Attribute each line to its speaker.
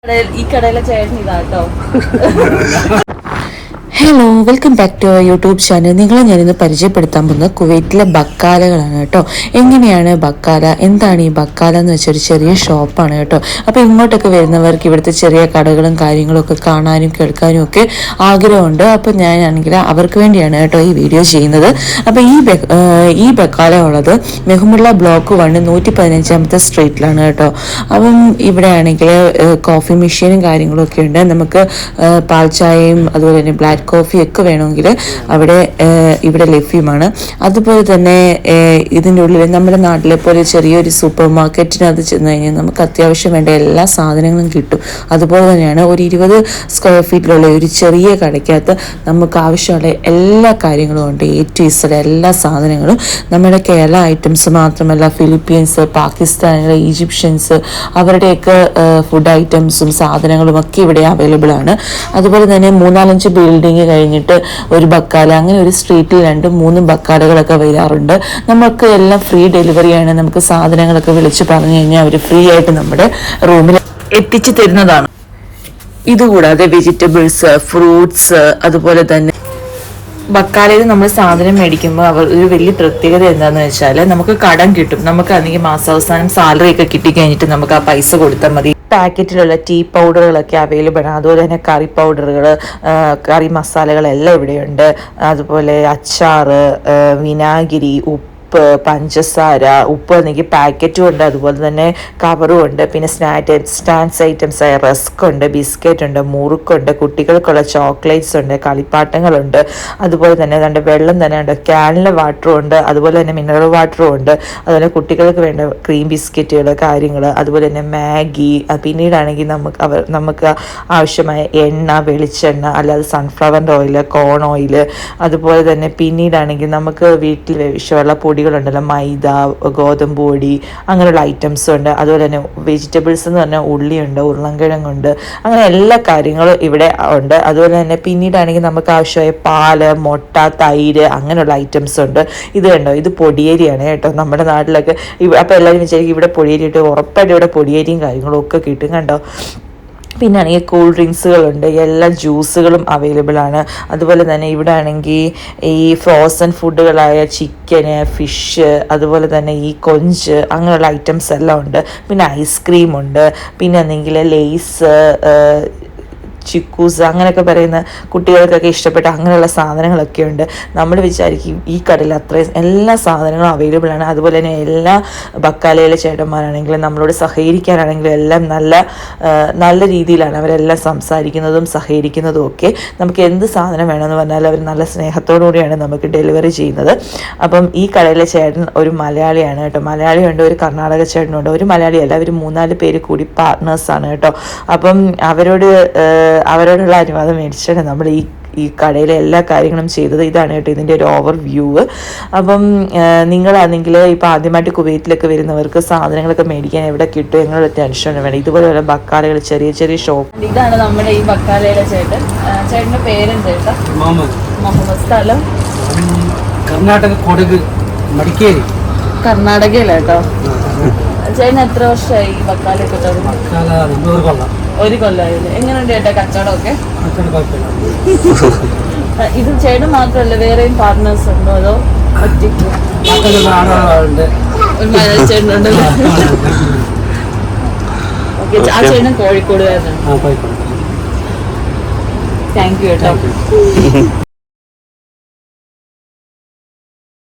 Speaker 1: ഈ കടയിലെ ചേട്ടൻ ഇതാട്ടോ.
Speaker 2: Hello, welcome back to YouTube channel. നിങ്ങളെ ഞാനിന്ന് പരിചയപ്പെടുത്താൻ പോകുന്നത് കുവൈറ്റിലെ ബക്കാലകളാണ് കേട്ടോ. എങ്ങനെയാണ് ബക്കാല, എന്താണ് ഈ ബക്കാല എന്ന് വെച്ചൊരു ചെറിയ ഷോപ്പാണ് കേട്ടോ. അപ്പോൾ ഇങ്ങോട്ടൊക്കെ വരുന്നവർക്ക് ഇവിടുത്തെ ചെറിയ കടകളും കാര്യങ്ങളും ഒക്കെ കാണാനും കേൾക്കാനും ഒക്കെ ആഗ്രഹമുണ്ട്. അപ്പോൾ ഞാനാണെങ്കിൽ അവർക്ക് വേണ്ടിയാണ് കേട്ടോ ഈ വീഡിയോ ചെയ്യുന്നത്. അപ്പോൾ ഈ ബക്കാല ഉള്ളത് മെഹ്മുള്ള ബ്ലോക്ക് 1 115ാമത്തെ സ്ട്രീറ്റിലാണ് കേട്ടോ. അപ്പം ഇവിടെ ആണെങ്കിൽ കോഫി മെഷീനും കാര്യങ്ങളും ഒക്കെ ഉണ്ട്. നമുക്ക് പാൽ ചായയും അതുപോലെ തന്നെ ബ്ലാക്ക് കോഫിയൊക്കെ വേണമെങ്കിൽ ഇവിടെ ലഭ്യമാണ്. അതുപോലെ തന്നെ ഇതിൻ്റെ ഉള്ളിൽ നമ്മുടെ നാട്ടിലെ പോലെ ചെറിയൊരു സൂപ്പർ മാർക്കറ്റിനകത്ത് ചെന്ന് കഴിഞ്ഞാൽ നമുക്ക് അത്യാവശ്യം വേണ്ട എല്ലാ സാധനങ്ങളും കിട്ടും. അതുപോലെ തന്നെയാണ് ഒരു 20 സ്ക്വയർ ഫീറ്റിലുള്ള ഒരു ചെറിയ കടയ്ക്കകത്ത് നമുക്ക് ആവശ്യമുള്ള എല്ലാ കാര്യങ്ങളും ഉണ്ട്. A-to-Z എല്ലാ സാധനങ്ങളും നമ്മുടെ കേരള ഐറ്റംസ് മാത്രമല്ല, ഫിലിപ്പീൻസ്, പാകിസ്ഥാനിലെ, ഈജിപ്ഷ്യൻസ് അവരുടെയൊക്കെ ഫുഡ് ഐറ്റംസും സാധനങ്ങളും ഒക്കെ ഇവിടെ അവൈലബിൾ ആണ്. അതുപോലെ തന്നെ 3-4 ബിൽഡിംഗ് കഴിഞ്ഞിട്ട് ഒരു ബക്കാല, അങ്ങനെ ഒരു സ്ട്രീറ്റിൽ 2-3 ബക്കാലകളൊക്കെ വരാറുണ്ട്. നമുക്ക് എല്ലാം ഫ്രീ ഡെലിവറിയാണ്. നമുക്ക് സാധനങ്ങളൊക്കെ വിളിച്ച് പറഞ്ഞു കഴിഞ്ഞാൽ അവർ ഫ്രീ ആയിട്ട് നമ്മുടെ റൂമിൽ എത്തിച്ചു തരുന്നതാണ്. ഇതുകൂടാതെ വെജിറ്റബിൾസ്, ഫ്രൂട്ട്സ്, അതുപോലെ തന്നെ ബക്കാലയിൽ നമ്മൾ സാധനം മേടിക്കുമ്പോൾ അവർ ഒരു വലിയ പ്രത്യേകത എന്താണെന്ന് വെച്ചാൽ നമുക്ക് കടം കിട്ടും. നമുക്ക് അല്ലെങ്കിൽ മാസാവസാനം സാലറി ഒക്കെ കിട്ടിക്കഴിഞ്ഞിട്ട് നമുക്ക് ആ പൈസ കൊടുത്താൽ മതി. പാക്കറ്റിലുള്ള ടീ പൗഡറുകളൊക്കെ അവൈലബിൾ ആണ്. അതുപോലെ തന്നെ കറി പൗഡറുകൾ, കറി മസാലകളെല്ലാം ഇവിടെയുണ്ട്. അതുപോലെ അച്ചാറ്, വിനാഗിരി, ഉപ്പ്, പഞ്ചസാര, ഉപ്പ് അല്ലെങ്കിൽ പാക്കറ്റും ഉണ്ട്, അതുപോലെ തന്നെ കവറും ഉണ്ട്. പിന്നെ സ്നാക്സ് ഐറ്റംസ് ആയ റസ്ക് ഉണ്ട്, ബിസ്ക്കറ്റ് ഉണ്ട്, മുറുക്കുണ്ട്, കുട്ടികൾക്കുള്ള ചോക്ലേറ്റ്സ് ഉണ്ട്, കളിപ്പാട്ടങ്ങളുണ്ട്. അതുപോലെ തന്നെ അതുകൊണ്ട് വെള്ളം തന്നെ ഉണ്ട്, ക്യാനിലെ വാട്ടറും ഉണ്ട്, അതുപോലെ തന്നെ മിനറൽ വാട്ടറും ഉണ്ട്. അതുപോലെ കുട്ടികൾക്ക് വേണ്ട ക്രീം ബിസ്ക്കറ്റുകൾ, കാര്യങ്ങൾ, അതുപോലെ തന്നെ മാഗി. പിന്നീടാണെങ്കിൽ നമുക്ക് ആവശ്യമായ എണ്ണ, വെളിച്ചെണ്ണ, അല്ലാതെ സൺഫ്ലവറിൻ്റെ ഓയിൽ, കോൺ ഓയിൽ, അതുപോലെ തന്നെ പിന്നീടാണെങ്കിൽ നമുക്ക് വീട്ടിൽ വിഷമുള്ള പൊടികളുണ്ടല്ലോ, മൈദ, ഗോതമ്പ് പൊടി, അങ്ങനെയുള്ള ഐറ്റംസും ഉണ്ട്. അതുപോലെ തന്നെ വെജിറ്റബിൾസ് എന്ന് പറഞ്ഞാൽ ഉള്ളിയുണ്ട്, ഉരുളൻകിഴങ്ങുണ്ട്, അങ്ങനെ എല്ലാ കാര്യങ്ങളും ഇവിടെ ഉണ്ട്. അതുപോലെ തന്നെ പിന്നീടാണെങ്കിൽ നമുക്ക് ആവശ്യമായ പാല്, മുട്ട, തൈര്, അങ്ങനെയുള്ള ഐറ്റംസ് ഉണ്ട്. ഇത് കണ്ടോ, ഇത് പൊടിയേരിയാണ് കേട്ടോ. നമ്മുടെ നാട്ടിലൊക്കെ അപ്പോൾ എല്ലാവരും വിചാരിക്കും ഇവിടെ പൊടിയേരി ഇട്ട്, ഉറപ്പായിട്ട് ഇവിടെ പൊടിയേരിയും കാര്യങ്ങളും ഒക്കെ കിട്ടും കണ്ടോ. പിന്നെ ആണെങ്കിൽ കൂൾ ഡ്രിങ്ക്സുകളുണ്ട്, എല്ലാ ജ്യൂസുകളും അവൈലബിൾ ആണ്. അതുപോലെ തന്നെ ഇവിടെ ആണെങ്കിൽ ഈ ഫ്രോസൺ ഫുഡുകളായ ചിക്കന്, ഫിഷ്, അതുപോലെ തന്നെ ഈ കൊഞ്ച്, അങ്ങനെയുള്ള ഐറ്റംസ് എല്ലാം ഉണ്ട്. പിന്നെ ഐസ്ക്രീം ഉണ്ട്, പിന്നെ എന്തെങ്കിൽ ലേസ്, ചിക്കൂസ്, അങ്ങനെയൊക്കെ പറയുന്ന കുട്ടികൾക്കൊക്കെ ഇഷ്ടപ്പെട്ട അങ്ങനെയുള്ള സാധനങ്ങളൊക്കെ ഉണ്ട്. നമ്മൾ വിചാരിക്കും ഈ കടയിൽ അത്രയും എല്ലാ സാധനങ്ങളും അവൈലബിൾ ആണ്. അതുപോലെ തന്നെ എല്ലാ ബക്കാലയിലെ ചേട്ടന്മാരാണെങ്കിലും നമ്മളോട് സഹകരിക്കാനാണെങ്കിലും എല്ലാം നല്ല രീതിയിലാണ് അവരെല്ലാം സംസാരിക്കുന്നതും സഹകരിക്കുന്നതും ഒക്കെ. നമുക്ക് എന്ത് സാധനം വേണമെന്ന് പറഞ്ഞാൽ അവർ നല്ല സ്നേഹത്തോടു കൂടിയാണ് നമുക്ക് ഡെലിവറി ചെയ്യുന്നത്. അപ്പം ഈ കടയിലെ ചേട്ടൻ ഒരു മലയാളിയാണ് കേട്ടോ. മലയാളിയുണ്ട്, ഒരു കർണാടക ചേട്ടനുണ്ട്, ഒരു മലയാളിയല്ല, അവർ 3-4 പേര് കൂടി പാർട്ട്നേഴ്സാണ് കേട്ടോ. അപ്പം അവരോടുള്ള അനുവാദം മേടിച്ചാണ് നമ്മൾ ഈ കടയിലെ എല്ലാ കാര്യങ്ങളും ചെയ്തത്. ഇതാണ് കേട്ടോ ഇതിൻ്റെ ഒരു ഓവർ വ്യൂ. അപ്പം നിങ്ങളാണെങ്കിൽ ഇപ്പോൾ ആദ്യമായിട്ട് കുവൈറ്റിലൊക്കെ വരുന്നവർക്ക് സാധനങ്ങളൊക്കെ മേടിക്കാൻ എവിടെ കിട്ടും എന്നുള്ള ടെൻഷൻ വേണം. ഇതുപോലെ ബക്കാലകൾ, ചെറിയ ചെറിയ ഷോപ്പ്.
Speaker 1: ഇതാണ് നമ്മുടെ ഈ ബക്കാലയുടെ ചേട്ടൻ്റെ പേരെന്ത് ചേട്ടാ? മുഹമ്മദ്. സ്ഥലം
Speaker 3: കർണാടക, കൊടക്, മടിക്കേരി,
Speaker 1: കർണാടകയിലാട്ടോ. ചേട്ടൻ എത്ര വർഷമായി ഈ ബക്കാലയൊക്കെ തുടങ്ങി? 1 കൊല്ലമായില്ലേ? എങ്ങനെയുണ്ട് ചേട്ടാ കച്ചവടമൊക്കെ? ഇത് ചേട്ടൻ മാത്രമല്ല, വേറെയും പാർട്ട്നേഴ്സ് ഉണ്ടോ അതോ ഒറ്റയ്ക്ക്? ഒരു മലയാളി ചേട്ടനുണ്ട്. ഓക്കെ, ആ ചേട്ടൻ കോഴിക്കോട് വരുന്നുണ്ട്. താങ്ക് യു കേട്ടോ.